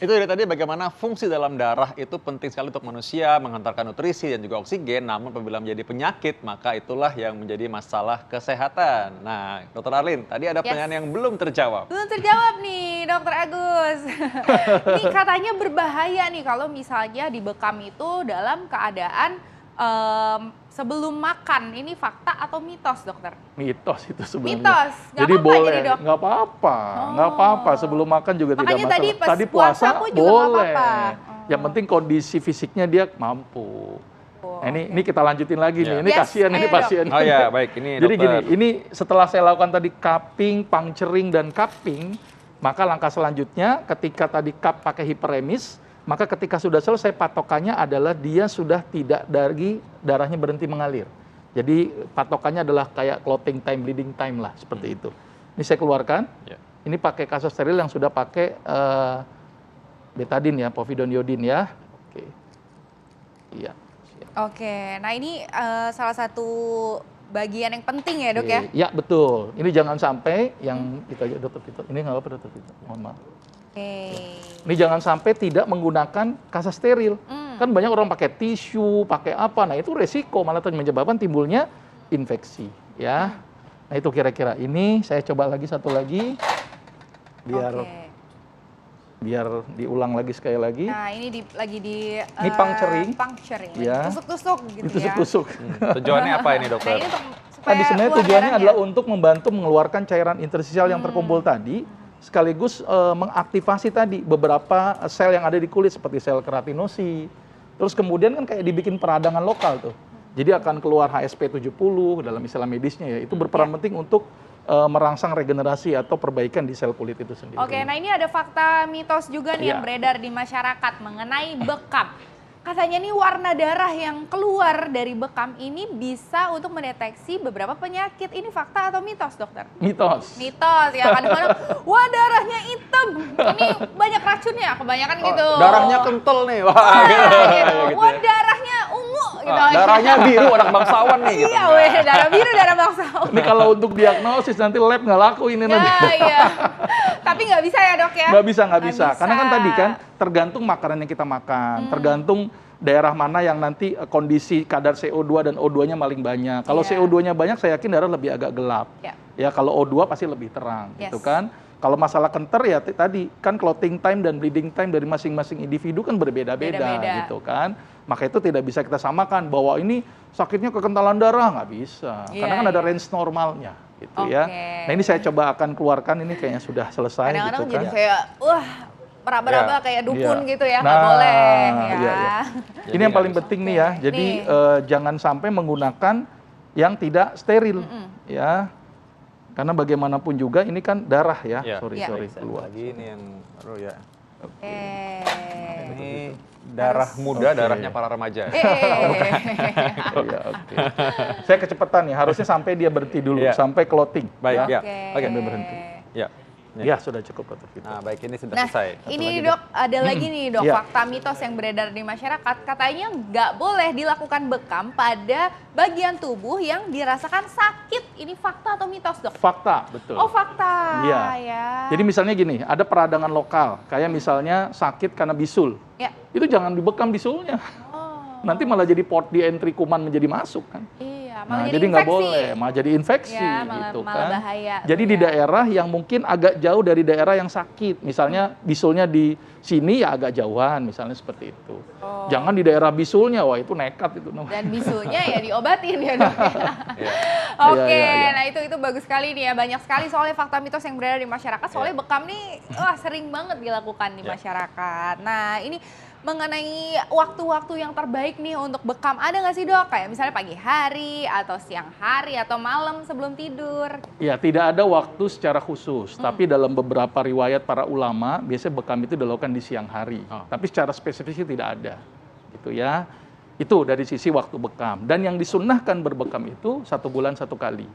Itu dari tadi bagaimana fungsi dalam darah itu penting sekali untuk manusia, mengantarkan nutrisi dan juga oksigen, namun apabila menjadi penyakit, maka itulah yang menjadi masalah kesehatan. Nah, Dokter Arlin, tadi ada pertanyaan yang belum terjawab. Belum terjawab nih, Dokter Agus. Ini katanya berbahaya nih kalau misalnya dibekam itu dalam keadaan sebelum makan. Ini fakta atau mitos, dokter? Mitos itu sebenarnya. Mitos, Jadi boleh, nggak apa-apa, nggak apa-apa. Sebelum makan juga Makanya tidak masalah. tadi puasa juga boleh. apa-apa. Yang penting kondisi fisiknya dia mampu. Nah, ini kita lanjutin lagi nih. Ini kasihan ini pasien. Oh ya, baik. Ini Jadi dokter. gini, ini setelah saya lakukan tadi cupping, puncturing dan cupping, maka langkah selanjutnya ketika tadi cup pakai hiperemis, maka ketika sudah selesai patokannya adalah dia sudah tidak dari darahnya berhenti mengalir. Jadi patokannya adalah kayak clotting time, bleeding time lah, seperti itu. Ini saya keluarkan. Ini pakai kasus steril yang sudah pakai betadine ya, povidone iodine ya. Oke. Iya. Oke, nah ini salah satu bagian yang penting ya, Dok ya? Ya, betul. Ini jangan sampai yang kita lihat dokter Vito. Ini nggak apa-apa dokter Vito, mohon maaf. Ini jangan sampai tidak menggunakan kasus steril. Kan banyak orang pakai tisu, pakai apa. Nah, itu resiko malah menyebabkan timbulnya infeksi, ya. Nah, itu kira-kira. Ini saya coba lagi satu lagi biar diulang lagi sekali lagi. Nah, ini lagi di ini puncturing. Ya. Tusuk-tusuk gitu Ditusuk-tusuk. Tujuannya apa ini, dokter? Nah, ini tadi sebenarnya tujuannya adalah untuk membantu mengeluarkan cairan interstisial yang terkumpul tadi, sekaligus mengaktifasi tadi beberapa sel yang ada di kulit seperti sel keratinosi. Terus kemudian kan kayak dibikin peradangan lokal tuh. Jadi akan keluar HSP70 dalam istilah medisnya ya. Itu berperan penting untuk merangsang regenerasi atau perbaikan di sel kulit itu sendiri. Oke, nah ini ada fakta mitos juga nih yang beredar di masyarakat mengenai bekam. Katanya nih warna darah yang keluar dari bekam ini bisa untuk mendeteksi beberapa penyakit. Ini fakta atau mitos, dokter? Mitos. Mitos, ya kadang-kadang, wah darahnya hitam, ini banyak racunnya, kebanyakan gitu. Darahnya kental nih, wah gitu. Wah darahnya ungu, gitu. Darahnya biru, anak bangsawan nih. Gitu. Iya, weh, darah biru, darah bangsawan. Ini kalau untuk diagnosis nanti lab nggak laku ini nanti. Iya. Tapi nggak bisa ya, Dok ya? Nggak bisa. Karena kan tadi kan tergantung makanan yang kita makan, tergantung daerah mana yang nanti kondisi kadar CO2 dan O2-nya paling banyak. Kalau CO2-nya banyak, saya yakin darah lebih agak gelap. Ya, kalau O2 pasti lebih terang, gitu kan. Kalau masalah kenter ya tadi kan clotting time dan bleeding time dari masing-masing individu kan berbeda-beda, gitu kan. Maka itu tidak bisa kita samakan bahwa ini sakitnya kekentalan darah, nggak bisa. Karena kan ada range normalnya. Gitu ya. Nah ini saya coba akan keluarkan, ini kayaknya sudah selesai. Kadang-kadang gitu jadi kan. kayak, wah meraba-raba kayak dukun gitu ya, nggak boleh ya. Ini yang paling penting nih ya, jadi jangan sampai menggunakan yang tidak steril ya. Karena bagaimanapun juga ini kan darah ya, sorry keluar. Lagi ini yang baru ya. Ini darah muda, darahnya para remaja. Saya kecepatan nih, harusnya sampai dia berhenti dulu, sampai clotting. Baik, ya. Oke, berhenti. Ya, sudah cukup dokter Vito. Nah, baik, ini sudah selesai. Ini dok, ada lagi nih dok, fakta mitos yang beredar di masyarakat. Katanya nggak boleh dilakukan bekam pada bagian tubuh yang dirasakan sakit. Ini fakta atau mitos dok? Fakta, betul. Oh fakta, ya. Ya. Jadi misalnya gini, ada peradangan lokal, kayak misalnya sakit karena bisul. Ya. Itu jangan dibekam bisulnya. Nanti malah jadi port di entry kuman menjadi masuk kan. Malah jadi nggak boleh, malah jadi infeksi gitu kan. Bahaya, jadi di daerah yang mungkin agak jauh dari daerah yang sakit, misalnya bisulnya di sini ya agak jauhan, misalnya seperti itu. Jangan di daerah bisulnya, wah itu nekat itu. Dan bisulnya ya diobatin ya dok. Nah itu bagus sekali nih ya, banyak sekali soalnya fakta mitos yang beredar di masyarakat. Soalnya bekam nih, wah sering banget dilakukan di masyarakat. Nah ini mengenai waktu-waktu yang terbaik nih untuk bekam, ada nggak sih dok? Kayak misalnya pagi hari, atau siang hari, atau malam sebelum tidur? Ya, tidak ada waktu secara khusus. Tapi dalam beberapa riwayat para ulama, biasanya bekam itu dilakukan di siang hari. Tapi secara spesifik tidak ada. Gitu ya. Itu dari sisi waktu bekam. Dan yang disunnahkan berbekam itu 1 bulan 1 kali.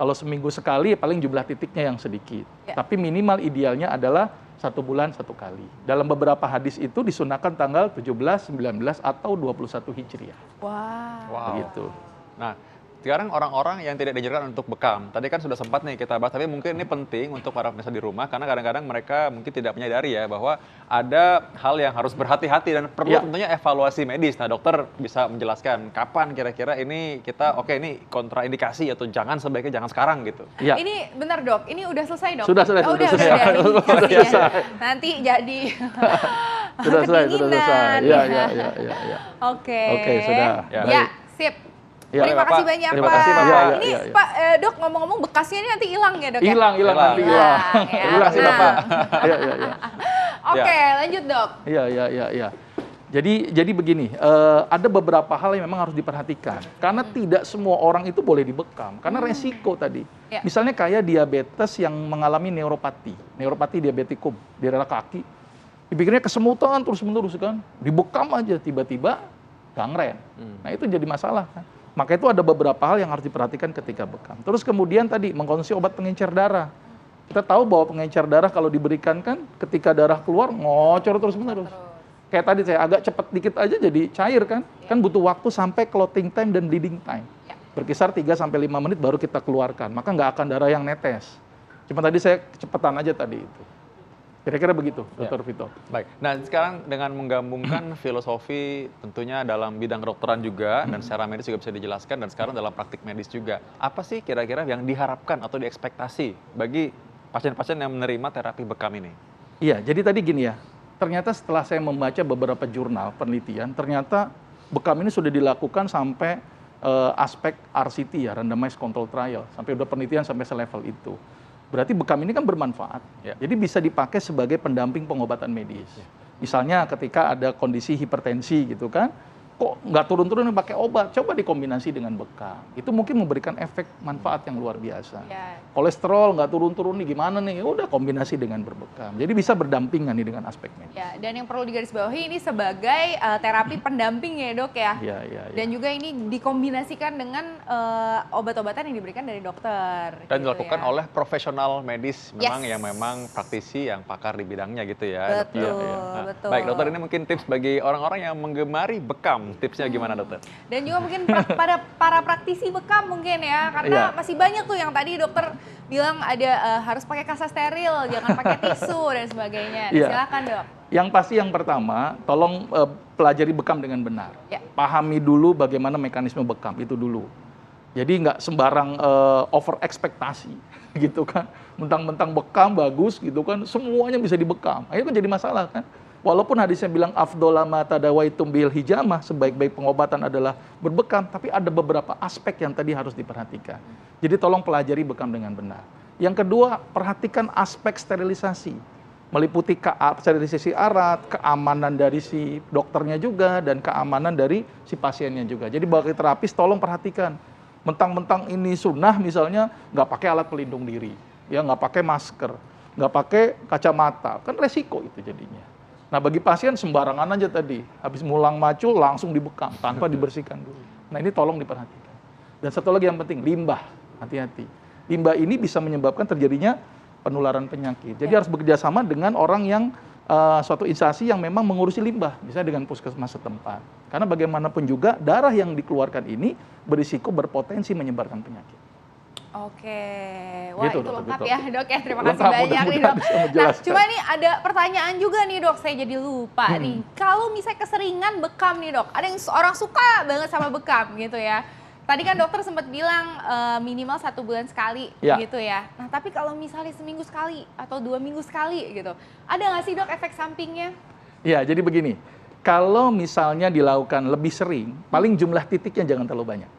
Kalau seminggu sekali, paling jumlah titiknya yang sedikit. Tapi minimal idealnya adalah 1 bulan 1 kali. Dalam beberapa hadis itu disunahkan tanggal 17, 19, atau 21 Hijriah. Wow. Begitu. Nah, sekarang orang-orang yang tidak dianjurkan untuk bekam, tadi kan sudah sempat nih kita bahas, tapi mungkin ini penting untuk para pemirsa di rumah, karena kadang-kadang mereka mungkin tidak menyadari ya, bahwa ada hal yang harus berhati-hati dan perlu tentunya evaluasi medis. Nah dokter bisa menjelaskan, kapan kira-kira ini kita, oke ini kontraindikasi atau sebaiknya jangan sekarang gitu. Ya. Ini benar dok, ini udah selesai dok? Sudah selesai. Nanti jadi sudah selesai. Iya. Oke, sudah. Ya, sip. Ya, terima kasih banyak terima Pak. kasih, Pak. Ini Pak Dok ngomong-ngomong bekasnya ini nanti hilang ya Dok? Hilang nanti hilang. Terima kasih Bapak. Iya. Oke, lanjut Dok. Iya. Jadi begini, ada beberapa hal yang memang harus diperhatikan. Karena tidak semua orang itu boleh dibekam, karena resiko tadi. Ya. Misalnya kayak diabetes yang mengalami neuropati diabetikum di rela kaki. Dipikirnya kesemutan terus-menerus kan, dibekam aja tiba-tiba gangren. Nah itu jadi masalah kan. Maka itu ada beberapa hal yang harus diperhatikan ketika bekam. Terus kemudian tadi mengkonsumsi obat pengencer darah. Kita tahu bahwa pengencer darah kalau diberikan kan ketika darah keluar ngocor terus-menerus. Kayak tadi saya agak cepat dikit aja jadi cair kan. Kan butuh waktu sampai clotting time dan bleeding time. Berkisar 3-5 menit baru kita keluarkan. Maka nggak akan darah yang netes. Cuma tadi saya kecepatan aja tadi itu. Kira-kira begitu, Dr. Vito. Baik, nah sekarang dengan menggabungkan filosofi tentunya dalam bidang kedokteran juga, dan secara medis juga bisa dijelaskan, dan sekarang dalam praktik medis juga. Apa sih kira-kira yang diharapkan atau diekspektasi bagi pasien-pasien yang menerima terapi bekam ini? Iya, jadi tadi gini ya, ternyata setelah saya membaca beberapa jurnal penelitian, ternyata bekam ini sudah dilakukan sampai aspek RCT ya, Randomized Control Trial, sampai udah penelitian sampai selevel itu. Berarti bekam ini kan bermanfaat, jadi bisa dipakai sebagai pendamping pengobatan medis. Misalnya ketika ada kondisi hipertensi gitu kan, kok nggak turun-turun pakai obat, coba dikombinasi dengan bekam. Itu mungkin memberikan efek manfaat yang luar biasa. Kolesterol nggak turun-turun nih gimana nih, udah kombinasi dengan berbekam. Jadi bisa berdampingan nih dengan aspek medis. Ya, dan yang perlu digarisbawahi ini sebagai terapi pendamping ya dok ya. Iya. Dan juga ini dikombinasikan dengan obat-obatan yang diberikan dari dokter. Dan gitu dilakukan ya. oleh profesional medis memang yang memang praktisi yang pakar di bidangnya gitu ya. Betul, Nah, betul. Baik dokter, ini mungkin tips bagi orang-orang yang menggemari bekam. Tipsnya gimana dokter? Dan juga mungkin pada para praktisi bekam mungkin ya, karena masih banyak tuh yang tadi dokter bilang ada harus pakai kasa steril, jangan pakai tisu dan sebagainya. Silakan dok. Yang pasti yang pertama, tolong pelajari bekam dengan benar. Pahami dulu bagaimana mekanisme bekam itu dulu. Jadi nggak sembarang over ekspektasi gitu kan. Mentang-mentang bekam bagus gitu kan, semuanya bisa dibekam. Itu kan jadi masalah kan. Walaupun hadisnya bilang afdhola ma tadawaitum bil hijamah, sebaik-baik pengobatan adalah berbekam, tapi ada beberapa aspek yang tadi harus diperhatikan. Jadi tolong pelajari bekam dengan benar. Yang kedua, perhatikan aspek sterilisasi. Meliputi sterilisasi arat, keamanan dari si dokternya juga, dan keamanan dari si pasiennya juga. Jadi bagi terapis tolong perhatikan. Mentang-mentang ini sunnah misalnya, nggak pakai alat pelindung diri, ya nggak pakai masker, nggak pakai kacamata, kan resiko itu jadinya. Nah bagi pasien sembarangan aja tadi, habis mulang macul langsung dibekam tanpa dibersihkan dulu. Nah ini tolong diperhatikan. Dan satu lagi yang penting, limbah, hati-hati. Limbah ini bisa menyebabkan terjadinya penularan penyakit. Jadi harus bekerja sama dengan orang yang suatu instansi yang memang mengurusi limbah, misalnya dengan puskesmas setempat. Karena bagaimanapun juga darah yang dikeluarkan ini berisiko berpotensi menyebarkan penyakit. Oke, wah gitu, itu lengkap betul. ya dok ya, terima kasih Lengkap, banyak nih dok. mudah-mudahan Nah cuma nih ada pertanyaan juga nih dok, saya jadi lupa nih. Kalau misalnya keseringan bekam nih dok, ada yang orang suka banget sama bekam gitu ya. Tadi kan dokter sempat bilang minimal 1 bulan sekali gitu ya. Nah tapi kalau misalnya seminggu sekali atau 2 minggu sekali gitu, ada nggak sih dok efek sampingnya? Ya jadi begini, kalau misalnya dilakukan lebih sering, paling jumlah titiknya jangan terlalu banyak.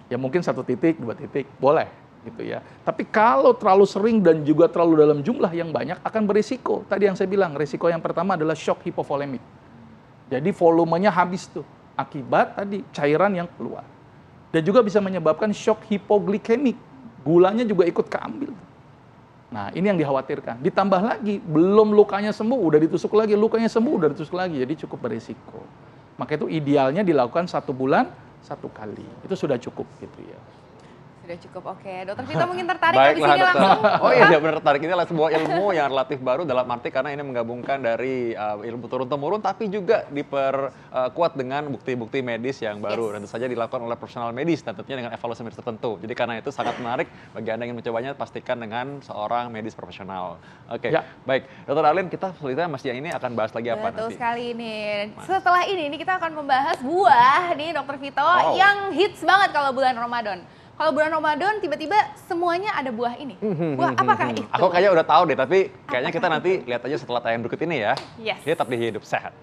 Ya mungkin 1 titik, 2 titik, boleh. Gitu ya. Tapi kalau terlalu sering dan juga terlalu dalam jumlah yang banyak akan berisiko. Tadi yang saya bilang, risiko yang pertama adalah shock hipovolemik. Jadi volumenya habis tuh akibat tadi cairan yang keluar. Dan juga bisa menyebabkan shock hipoglikemik. Gulanya juga ikut keambil. Nah, ini yang dikhawatirkan. Ditambah lagi, belum lukanya sembuh, udah ditusuk lagi, lukanya sembuh, udah ditusuk lagi. Jadi cukup berisiko. Maka itu idealnya dilakukan 1 bulan 1 kali. Itu sudah cukup gitu ya. Sudah cukup, oke. Dokter Vito mungkin tertarik di Baiklah, sini dokter. langsung? Oh iya, benar tertarik. Ini adalah sebuah ilmu yang relatif baru dalam arti karena ini menggabungkan dari ilmu turun-temurun tapi juga diperkuat dengan bukti-bukti medis yang baru. Dan tentu saja dilakukan oleh profesional medis dan tentunya dengan evaluasi medis tertentu. Jadi karena itu sangat menarik bagi Anda yang ingin mencobanya, pastikan dengan seorang medis profesional. Oke, baik. Dokter Arlin, kita selanjutnya Mas yang ini akan bahas lagi apa nanti? Betul sekali nih. Setelah ini kita akan membahas buah nih Dokter Vito yang hits banget kalau bulan Ramadan. Kalau bulan Ramadan tiba-tiba semuanya ada buah ini. Buah apakah itu? Aku kayaknya udah tahu deh, tapi kayaknya kita nanti lihat aja setelah tayang berikut ini ya. Yes. Jadi tetap di Hidup Sehat.